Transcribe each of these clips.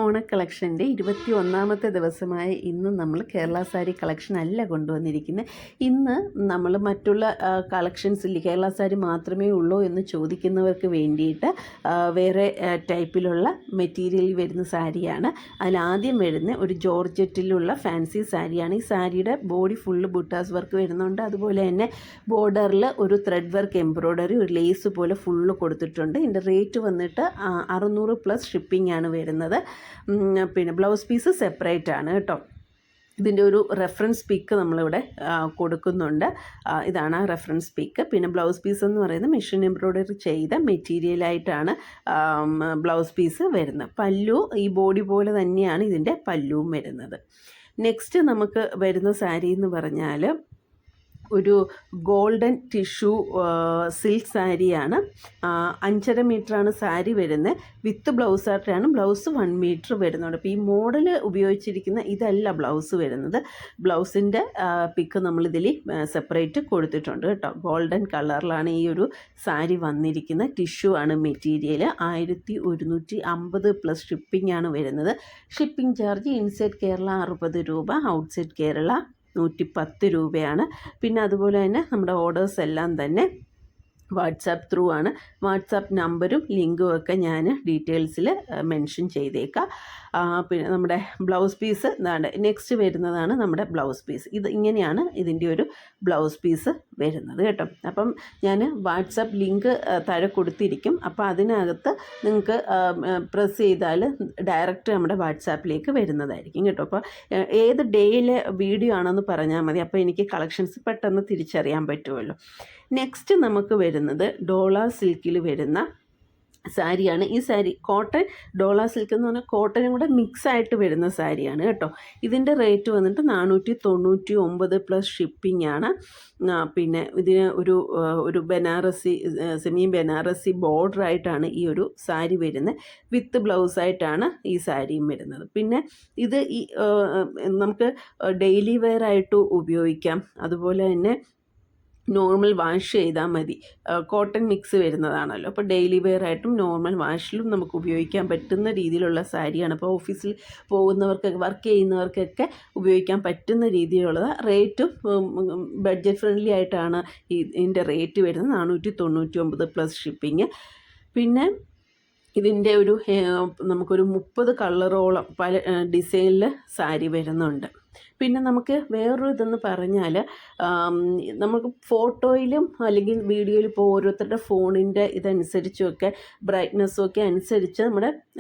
ഓണ കളക്ഷൻ്റെ 21ാമത്തെ ദിവസമായ ഇന്ന് നമ്മൾ കേരള സാരി കളക്ഷൻ അല്ല കൊണ്ടുവന്നിരിക്കുന്നത്. ഇന്ന് നമ്മൾ മറ്റുള്ള കളക്ഷൻസിൽ കേരള സാരി മാത്രമേ ഉള്ളൂ എന്ന് ചോദിക്കുന്നവർക്ക് വേണ്ടിയിട്ട് വേറെ ടൈപ്പിലുള്ള മെറ്റീരിയൽ വരുന്ന സാരിയാണ്. അതിലാദ്യം വരുന്ന ഒരു ജോർജറ്റിലുള്ള ഫാൻസി സാരിയാണ്. ഈ സാരിയുടെ ബോഡി ഫുള്ള് ബുട്ടാസ് വർക്ക് വരുന്നുണ്ട്. അതുപോലെ തന്നെ ബോർഡറിൽ ഒരു ത്രെഡ് വർക്ക് എംബ്രോയ്ഡറി ഒരു ലേസ് പോലെ ഫുള്ള് കൊടുത്തിട്ടുണ്ട്. ഇതിൻ്റെ റേറ്റ് വന്നിട്ട് 600+ ഷിപ്പിംഗ് ആണ് വരുന്നത്. പിന്നെ ബ്ലൗസ് പീസ് സെപ്പറേറ്റ് ആണ് കേട്ടോ. ഇതിൻ്റെ ഒരു റെഫറൻസ് പിക്ക് നമ്മളിവിടെ കൊടുക്കുന്നുണ്ട്. ഇതാണ് ആ റെഫറൻസ് പിക്ക്. പിന്നെ ബ്ലൗസ് പീസ് എന്ന് പറയുന്നത് മെഷീൻ എംബ്രോയ്ഡറി ചെയ്ത മെറ്റീരിയലായിട്ടാണ് ബ്ലൗസ് പീസ് വരുന്നത്. പല്ലു ഈ ബോഡി പോലെ തന്നെയാണ് ഇതിൻ്റെ പല്ലുവും വരുന്നത്. നെക്സ്റ്റ് നമുക്ക് വരുന്ന സാരി എന്ന് പറഞ്ഞാൽ ഒരു ഗോൾഡൻ ടിഷ്യൂ സിൽക്ക് സാരിയാണ്. 5.5 മീറ്ററാണ് സാരി വരുന്നത്. വിത്ത് ബ്ലൗസ് ആയിട്ടാണ്. ബ്ലൗസ് 1 മീറ്റർ വരുന്നുണ്ട്. അപ്പോൾ ഈ മോഡൽ ഉപയോഗിച്ചിരിക്കുന്ന ഇതല്ല ബ്ലൗസ് വരുന്നത്. ബ്ലൗസിൻ്റെ പിക്ക് നമ്മളിതിൽ സെപ്പറേറ്റ് കൊടുത്തിട്ടുണ്ട് കേട്ടോ. ഗോൾഡൻ കളറിലാണ് ഈ ഒരു സാരി വന്നിരിക്കുന്നത്. ടിഷ്യൂ ആണ് മെറ്റീരിയൽ. 1150+ ഷിപ്പിംഗ് ആണ് വരുന്നത്. ഷിപ്പിംഗ് ചാർജ് ഇൻസൈഡ് കേരള 60 രൂപ, ഔട്ട്സൈഡ് കേരള 110 രൂപയാണ്. പിന്നെ അതുപോലെ തന്നെ നമ്മുടെ ഓർഡേഴ്സ് എല്ലാം തന്നെ വാട്സാപ്പ് ത്രൂ ആണ്. വാട്സാപ്പ് നമ്പരും ലിങ്കും ഒക്കെ ഞാൻ ഡീറ്റെയിൽസിൽ മെൻഷൻ ചെയ്തേക്കാം. പിന്നെ നമ്മുടെ ബ്ലൗസ് പീസ് എന്താണ് നെക്സ്റ്റ് വരുന്നതാണ് നമ്മുടെ ബ്ലൗസ് പീസ്. ഇത് ഇങ്ങനെയാണ് ഇതിൻ്റെ ഒരു ബ്ലൗസ് പീസ് വരുന്നത് കേട്ടോ. അപ്പം ഞാൻ വാട്സാപ്പ് ലിങ്ക് താഴെ കൊടുത്തിരിക്കും. അപ്പോൾ അതിനകത്ത് നിങ്ങൾക്ക് പ്രസ് ചെയ്താൽ ഡയറക്റ്റ് നമ്മുടെ വാട്സാപ്പിലേക്ക് വരുന്നതായിരിക്കും കേട്ടോ. അപ്പോൾ ഏത് ഡേയിലെ വീഡിയോ ആണെന്ന് പറഞ്ഞാൽ മതി. അപ്പോൾ എനിക്ക് കളക്ഷൻസ് പെട്ടെന്ന് തിരിച്ചറിയാൻ പറ്റുമല്ലോ. നെക്സ്റ്റ് നമുക്ക് വരുന്നത് ഡോള സിൽക്കിൽ വരുന്ന സാരിയാണ്. ഈ സാരി കോട്ടൺ ഡോള സിൽക്ക് എന്ന് പറഞ്ഞാൽ കോട്ടനും കൂടെ മിക്സായിട്ട് വരുന്ന സാരിയാണ് കേട്ടോ. ഇതിൻ്റെ റേറ്റ് വന്നിട്ട് 499+ ഷിപ്പിംഗ് ആണ്. പിന്നെ ഇതിന് ഒരു ബനാറസി സെമി ബനാറസി ബോർഡറായിട്ടാണ് ഈ ഒരു സാരി വരുന്നത്. വിത്ത് ബ്ലൗസായിട്ടാണ് ഈ സാരിയും വരുന്നത്. പിന്നെ ഇത് ഈ നമുക്ക് ഡെയിലി വെയർ ആയിട്ട് ഉപയോഗിക്കാം. അതുപോലെ തന്നെ നോർമൽ വാഷ് ചെയ്താൽ മതി. കോട്ടൺ മിക്സ് വരുന്നതാണല്ലോ. അപ്പോൾ ഡെയിലി വെയർ ആയിട്ടും നോർമൽ വാഷിലും നമുക്ക് ഉപയോഗിക്കാൻ പറ്റുന്ന രീതിയിലുള്ള സാരിയാണ്. അപ്പോൾ ഓഫീസിൽ പോകുന്നവർക്കൊക്കെ വർക്ക് ചെയ്യുന്നവർക്കൊക്കെ ഉപയോഗിക്കാൻ പറ്റുന്ന രീതിയിലുള്ളത്. റേറ്റും ബഡ്ജറ്റ് ഫ്രണ്ട്ലി ആയിട്ടാണ് ഇതിൻ്റെ റേറ്റ് വരുന്നത്. 499+ ഷിപ്പിങ്. പിന്നെ ഇതിൻ്റെ നമുക്കൊരു 30 കളറോളം പല ഡിസൈനിൽ സാരി വരുന്നുണ്ട്. പിന്നെ നമുക്ക് വേറൊരു ഇതെന്ന് പറഞ്ഞാൽ നമുക്ക് ഫോട്ടോയിലും അല്ലെങ്കിൽ വീഡിയോയിൽ ഇപ്പോൾ ഓരോരുത്തരുടെ ഫോണിൻ്റെ ഇതനുസരിച്ചൊക്കെ ബ്രൈറ്റ്നസ്സും ഒക്കെ അനുസരിച്ച്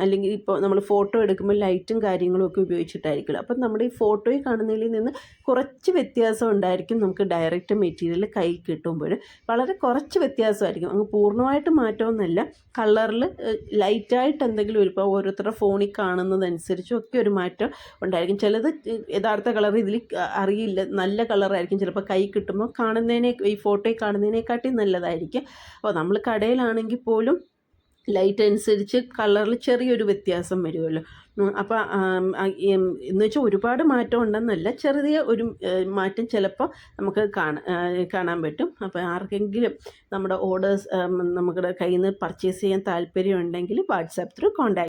അല്ലെങ്കിൽ ഇപ്പോൾ നമ്മൾ ഫോട്ടോ എടുക്കുമ്പോൾ ലൈറ്റും കാര്യങ്ങളും ഒക്കെ ഉപയോഗിച്ചിട്ടായിരിക്കുമല്ലോ. അപ്പം നമ്മുടെ ഈ ഫോട്ടോയിൽ കാണുന്നതിൽ നിന്ന് കുറച്ച് വ്യത്യാസം ഉണ്ടായിരിക്കും. നമുക്ക് ഡയറക്റ്റ് മെറ്റീരിയൽ കൈ കിട്ടുമ്പോൾ വളരെ കുറച്ച് വ്യത്യാസമായിരിക്കും. അങ്ങ് പൂർണ്ണമായിട്ട് മാറ്റമൊന്നുമല്ല. കളറിൽ ലൈറ്റായിട്ട് എന്തെങ്കിലും ഇപ്പോൾ ഓരോരുത്തരുടെ ഫോണിൽ കാണുന്നതനുസരിച്ചും ഒക്കെ ഒരു മാറ്റം ഉണ്ടായിരിക്കും. ചിലത് യഥാർത്ഥ കളർ ഇതിൽ അറിയില്ല, നല്ല കളറായിരിക്കും. ചിലപ്പോൾ കൈ കിട്ടുമ്പോൾ ഈ ഫോട്ടോയിൽ കാണുന്നതിനെക്കാട്ടി നല്ലതായിരിക്കും. അപ്പോൾ നമ്മൾ കടയിലാണെങ്കിൽ പോലും ലൈറ്റ് അനുസരിച്ച് കളറിൽ ചെറിയൊരു വ്യത്യാസം വരുമല്ലോ. അപ്പോൾ എന്ന് വെച്ചാൽ ഒരുപാട് മാറ്റം ഉണ്ടെന്നല്ല, ചെറിയ ഒരു മാറ്റം ചിലപ്പോൾ നമുക്ക് കാണാൻ പറ്റും. അപ്പോൾ ആർക്കെങ്കിലും നമ്മുടെ ഓർഡേഴ്സ് നമ്മുടെ കയ്യിൽ നിന്ന് പർച്ചേസ് ചെയ്യാൻ താല്പര്യം ഉണ്ടെങ്കിൽ വാട്സാപ്പ് ത്രൂ കോൺടാക്ട്